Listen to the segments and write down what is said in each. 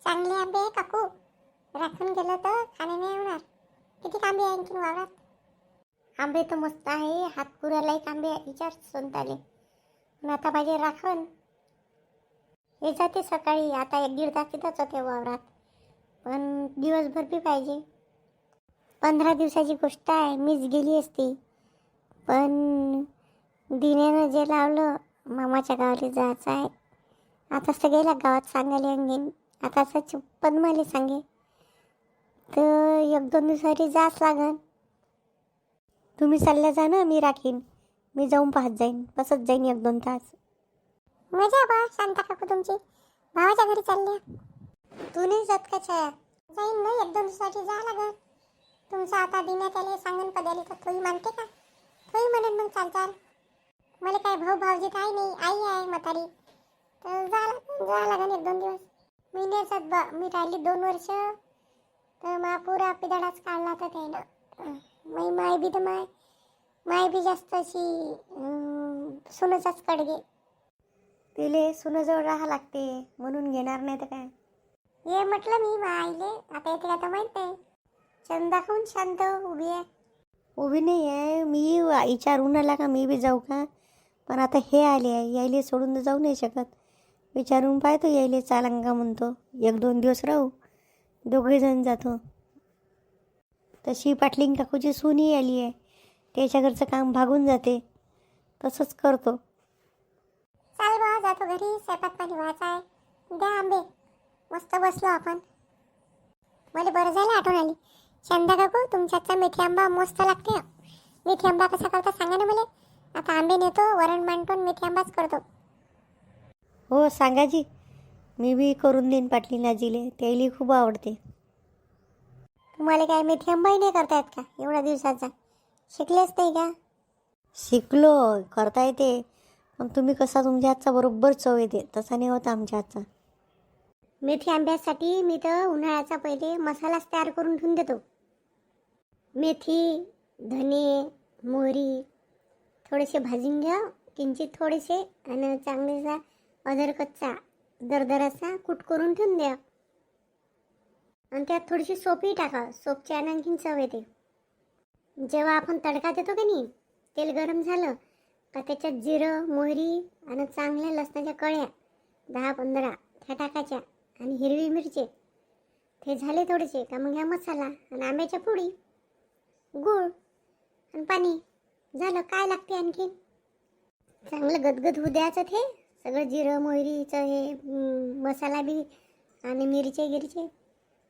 चांगले आंबे आहे काकू, राखून गेलं तर खाणे नाही होणार. किती आंबे आहे आणखी वावरात? आंबे तर मस्त आहे, हात पुरायला एक आंबे आहे विचार सोनताले. पण आता पाहिजे राखण. हे जाते सकाळी, आता 1-1.5 तास तिथंच होते वावरात, पण दिवसभर बी पाहिजे. 15 दिवसाची गोष्ट आहे, मीच गेली असती, पण दिनेनं जे लावलं मामाच्या गावाला जायचं आहे. आता सगळ्याला गावात सांगायला येऊन आता असं पद्माले सांगे तर 1-2 दिवसासाठी जाच लागन. तुम्ही चालल्या जा ना, मी राखीन. मी जाऊन पाहत जाईन, बसत जाईन 1-2 तास. मजा बा शांता काकू तुमची, भावाच्या घरी चालल्या. तू नाही जात का छाया? जाईन ना, 1-2 दिवसासाठी जा लागन. तुमचं आता दिण्यात आले सांगन पद्याले तर थोडी मानते का? थोडी म्हणेन मग चाल. मला काय भाऊ-भावजी काही नाही, आई आहे म्हातारी, तर जा लागन 1-2 दिवस. महिन्याचाच बा, मी राहिली 2 वर्ष तर मा पुरा पिदळाच काढला तर त्यानं. माय बी तर माय बी जास्त अशी सुनचाच कडगे. तिले सुनजवळ राहा लागते म्हणून घेणार नाही तर काय. ये म्हटलं मी आईले, आता येते का तर माहीत नाही. चंद दाखवून शांत उभी आहे. उभी नाही आहे मी, विचारून आला का मी बी जाऊ का? पण आता हे आले आहे, यायले सोडून तर जाऊ नाही शकत. विचारून पाहतो यायले चालंगा म्हणतो, 1-2 दिवस राहू, दोघे जण जातो. तशी पाटलिंग काकूची सूनही आली आहे, त्याच्या घरचं काम भागून जाते, तसंच करतो. चाल बा, जातो घरी, स्वयंपाक पाणी व्हायचा आहे. द्या आंबे, मस्त बसलो आपण. मला बरं झालं आठवण आली. चंदा काकू तुमच्याचा मेथी आंबा मस्त लागते. मेथी आंबा कसा करता सांगा ना मला. आता आंबे नेतो, वरण मांडतो, मेथी आंबाच करतो. हो सांगा जी, मी बी करून देईन पाटलीन आजीले, त्याला खूप आवडते. तुम्हाला काय मेथी आंबाही नाही करता येत का एवढ्या दिवसाचा? शिकलेच नाही का? शिकलो, करता येते, पण तुम्ही कसा तुमच्या हातचा बरोबर चव येते, तसा नाही होता आमच्या हातचा. मेथी आंब्यासाठी मी तर उन्हाळ्याचा पहिले मसालाच तयार करून ठेवून देतो. मेथी, धने, मोहरी थोडेसे भाजून घ्या, किंचित थोडेसे, आणि चांगलेसा अदरकचा दरदराचा कूट करून ठेवून द्या. आणि त्यात थोडीशी सोपही टाका, सोपची आणखीन चव येते. जेव्हा आपण तडका देतो का नाही, तेल गरम झालं का त्याच्यात जिरं, मोहरी आणि चांगल्या लसणाच्या कळ्या 10-15 त्या टाकायच्या, आणि हिरवी मिरची ते झाले थोडेसे का मग ह्या मसाला आणि आंब्याच्या पुडी, गूळ आणि पाणी, झालं. काय लागते आणखीन? चांगलं गदगद होऊ द्यायचं ते सगळं, जिरं मोहरीचं हे मसाला बी आणि मिरचे गिरचे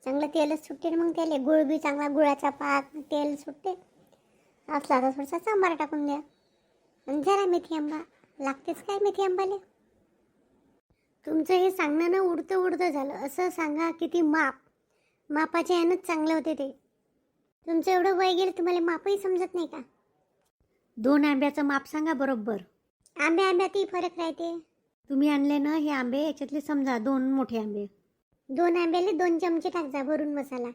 चांगलं तेलच सुटते ना. मग त्याला गुळ बी चांगला, गुळाचा पाक, तेल सुटते. असला तर थोडासा सांबार टाकून द्या आणि जरा मेथी आंबा लागतेच. काय मेथी आंबाले तुमचं हे सांगणं ना उडतं झालं. असं सांगा किती मापाच्या यानंच चांगलं होते ते. तुमचं एवढं वय गेलं, तुम्हाला मापही समजत नाही का? 2 आंब्याचं माप सांगा बरोबर. आंब्यातही फरक राहते. तुम्ही आणले ना हे आंबे, याच्यातले समजा 2 मोठे आंबे, 2 आंब्याले 2 चमचे टाकजा भरून मसाला.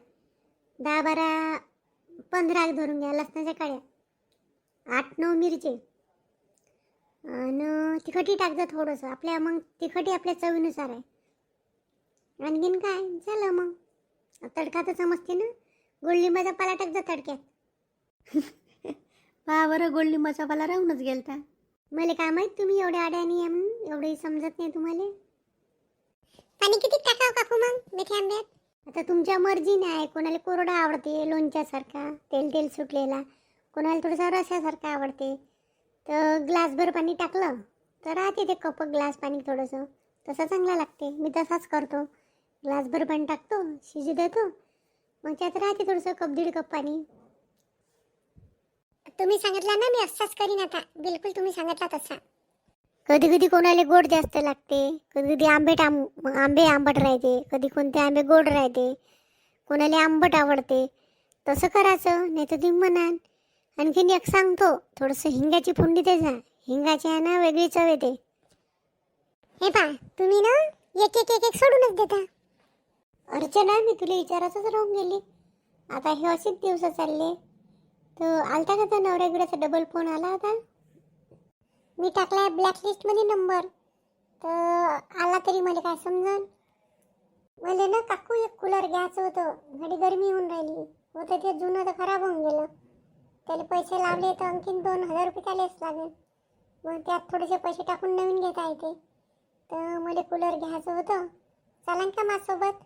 10-12-15 धरून घ्या लसणाच्या काळ्या, 8-9 मिरचे, आणि तिखटही टाकजा थोडंसं, आपल्या मग तिखटही आपल्या चवीनुसार आहे. आणखीन काय झालं मग? तडका तर समजते ना. गोडलिंबाचा पाला टाकजा तडक्यात. पहा बरं, गोडलिंबाचा पाला राहूनच गेलता. मला काय माहीत तुम्ही एवढ्या अड्यानी आहे म्हणून, एवढंही समजत नाही तुम्हाला. पाणी किती टाकावं काकू मग मेथी आंब्यात? आता तुमच्या मर्जीने आहे. कोणाला कोरडा आवडते लोणच्यासारखा तेल सुटलेला, कोणाला थोडासा रसासारखा आवडते. तर ग्लासभर पाणी टाकलं तर राहते ते कप ग्लास पाणी थोडंसं, तसं चांगलं लागते. मी तसाच करतो, ग्लासभर पाणी टाकतो, शिजू देतो, मग त्यात राहते थोडंसं 1-1.5 कप पाणी. तुम्ही सांगितलं ना, मी असाच करीन आता, बिलकुल तुम्ही सांगितला तसा. कधी कोणाला गोड जास्त लागते, कधी आंबे आंबट राहते, कधी कोणते आंबे गोड राहते, कोणाला आंबट आवडते. तसं करायचं, नाही तर तुम्ही म्हणाल. आणखीन एक सांगतो, थोडंसं हिंगाची फोडणी द्यायचा, हिंगाची आहे ना वेगळी चव येते. हे पा तुम्ही ना एक सोडूनच देता. अर्चना, मी तुला विचारायचंच राहून गेली. आता हे असेच दिवस चालले, तर आलता का त्या नवऱ्यागिराचा डबल फोन आला होता. मी टाकलाय ब्लॅकलिस्टमध्ये नंबर, तर आला तरी मला काय समजन. मला ना कूलर घ्यायचं होतं, घडी गरमी होऊन राहिली होतं, ते जुनं तर खराब होऊन गेलं. त्याला पैसे लावले तर आणखीन 2,000 रुपये त्यालाच लागेल. मग त्यात थोडेसे पैसे टाकून नवीन घेता येते. तर मला कूलर घ्यायचं होतं, चालेल का माझ्यासोबत?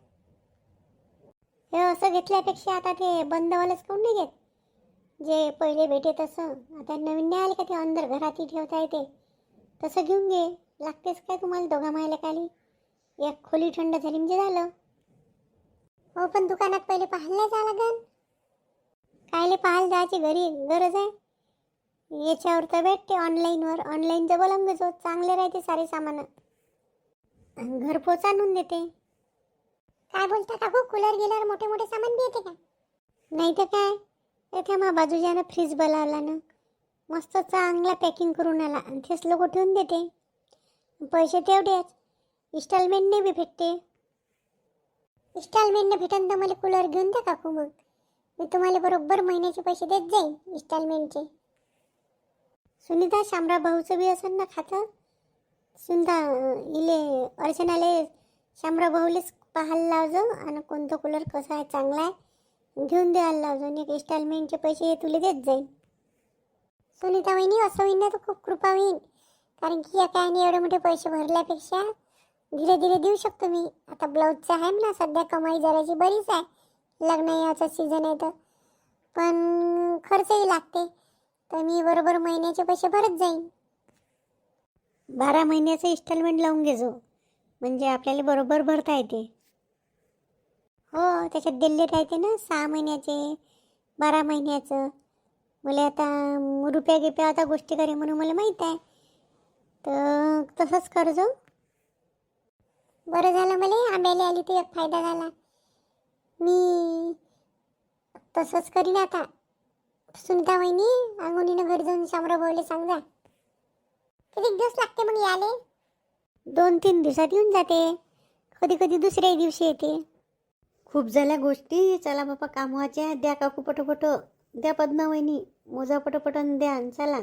हे असं घेतल्यापेक्षा आता ते बंदवालंच काऊन नाही घेत, जे पहिले भेटे तसं. आता नवीन नाही आले का ते अंदर घरातही ठेवता येते, तसं घेऊन घे. लागतेच काय तुम्हाला दोघा मायला खाली, एक खोली थंड झाली म्हणजे झालं. हो पण दुकानात पहिले पाहायला जा लागेल. कायले पाहायला जायची घरी गरज आहे? याच्यावर तर भेटते ऑनलाईनवर, ऑनलाईनचं बोलावून घेतो, चांगले राहते सारे सामान, घरपोच आणून देते. काय बोलता काकू, कूलर गेल्यावर मोठे मोठे सामान बी येते का? नाही तर काय, येथे मग बाजूच्यानं फ्रीज बोलावला ना, मस्त चांगला पॅकिंग करून आला आणि तेच लोक ठेवून देते. पैसे तेवढेच, इन्स्टॉलमेंटने बी भेटते. इन्स्टॉलमेंटने भेटन तर मला कूलर घेऊन द्या काकू, मग मी तुम्हाला बरोबर महिन्याचे पैसे देत जाईन इन्स्टॉलमेंटचे. सुनीता, शामराव भाऊचं बी असेल ना खातं? सुनीता, इले अर्चनाले शामराव भाऊलेच पाहायला लावजो आणि कोणतं कूलर कसं आहे, चांगला आहे घेऊन द्यायला लावजो. आणि एक इन्स्टॉलमेंटचे पैसे तुला देत जाईन. सुनीता वहिनी, असं होईन ना तर खूप कृपा होईन, कारण की या काय एवढे मोठे पैसे भरल्यापेक्षा धीरे धीरे देऊ शकतो मी. आता ब्लाऊजचं आहे ना, सध्या कमाई जराची बरीच आहे, लग्न याचा सीझन आहे तर, पण खर्चही लागते, तर मी बरोबर महिन्याचे पैसे भरत जाईन. 12 महिन्याचं इन्स्टॉलमेंट लावून घेजो, म्हणजे आपल्याला बरोबर भरता येते. हो, त्याच्यात दिल्ली राहते ना 6 महिन्याचे, 12 महिन्याचं. मला आता रुपया गिप्या आता गोष्टी करे म्हणून मला माहीत आहे, तर तसंच करजो. बरं झालं, मला आंब्याला आली तर एक फायदा झाला. मी तसंच करीन आता. सुनीता वहिनी, अंगोनीनं घरी जाऊन शामराव भाऊले सांगा. किती दिवस लागते मग याले? 2-3 दिवसात येऊन जाते, कधी कधी दुसऱ्याही दिवशी येते. खूप झाल्या गोष्टी, चला बापा कामवाच्या. द्या काकू पटोपट, द्या पद्मा वहिनी, मोजा पटोपटन द्या, चला.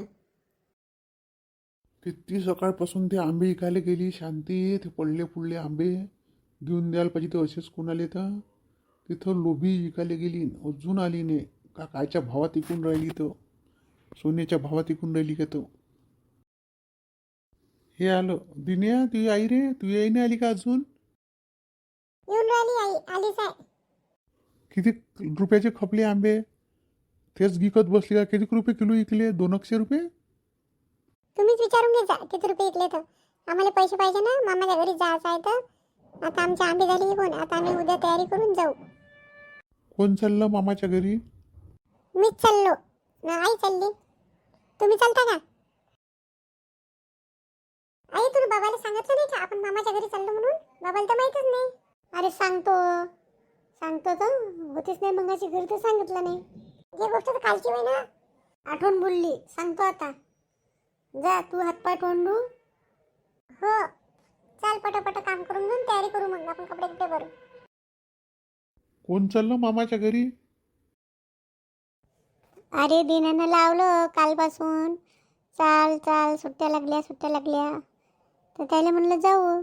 किती सकाळपासून ते आंबे विकायला गेली शांती, ते पडले पुडले आंबे घेऊन द्यायला पाहिजे ते असेच कोणाले, तर तिथं लोभी विकायला गेली, अजून आली नाही का? कायच्या भावात विकून राहिली, तो सोन्याच्या भावात विकून राहिली का? तो हे आलं दिन्या, तुझी आई रे, तुझी आई नाही आली का अजून? येऊन राहिली आई, आलीच आहे. किती रुपयाचे खपले आंबे, तेच विकत बसली का? किती रुपये किलो विकले? 200 रुपये? तुम्हीच विचारून घे जा किती रुपये विकले तर. आम्हाला पैसे पाहिजे ना, मामाच्या घरी जायचं आहे तर. आता आमची आंबे झाली कोण, आता आम्ही उद्या तयारी करून जाऊ. कोण चाललं मामाच्या घरी? मीच चाललो ना, आई चालली. तुम्ही चालता का? आई, तुला बाबाला सांगितलं नाही का आपण मामाच्या घरी चाललो म्हणून? बाबाला तर माहीतच नाही. अरे सांगतो सांगतो तर होतीच नाही, मंगाची घरी तर सांगितलं नाही. ही गोष्ट तर कालची होय ना, आठवण बोलली. सांगतो आता, जा तू हातपाय तोंडू. हो, चाल पटापट काम करून घेऊन तयारी करू, मग आपण कपडे कपडे भरू. कोण चाललं मामाच्या घरी? अरे दिनानं लावलं कालपासून, चाल चाल सुट्ट्या लागल्या तर त्याला म्हणलं जाऊ,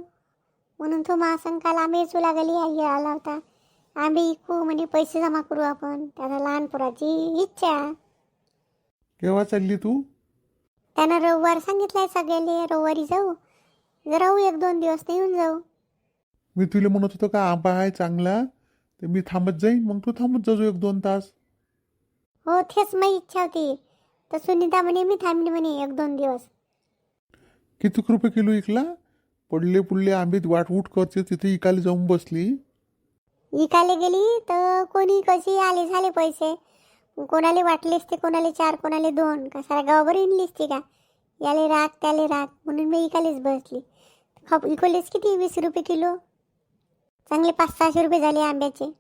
म्हणून तो महासंघ काल आंबे चू लागली आई आला होता. आंबे इकू म्हणजे पैसे जमा करू आपण, त्याला लहान पोराची इच्छा. केव्हा चालली तू? त्यानं रविवार सांगितलंय सगळ्याले, रविवारी जाऊ, राहू 1-2 दिवस तर येऊन जाऊ. मी तुला म्हणत होतो का आंबा आहे चांगला, तर मी थांबत जाईन, मग तू थांबत जाजो 1-2 तास. हो, तेच माझी इच्छा होती, तर सुनीता म्हणे मी थांबली म्हणे 1-2 दिवस. किती रुपये किलो विकला? पडले पुडले आंबे वाटवूट करते, तिथे इकायला जाऊन बसली. इकायला गेली तर कोणी कशी आले झाले पैसे, कोणाला वाटले असते, कोणाला 4 कोणाला 2, का सारा गावभर इनली असते का? याले राग त्याले राग, म्हणून मी इकायलाच बसली. खप इकलेच किती, 20 रुपये किलो. चांगले 500-600 रुपये झाले आंब्याचे.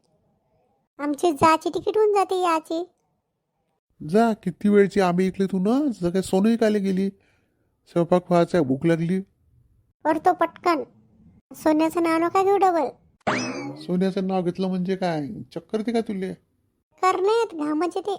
आमची जाची तिकीट होऊन जाते याची. जा, किती वेळची आंबे इकले तू ना, जसं काय सोनं इकायला गेली. स्वयंपाक व्हायचा, भूक लागली. करतो पटकन, सोन्याचं नाव नका घेऊ डबल. सोन्याचं नाव घेतलं म्हणजे काय चक्कर ते का तुले? करण्यात घामाचे ते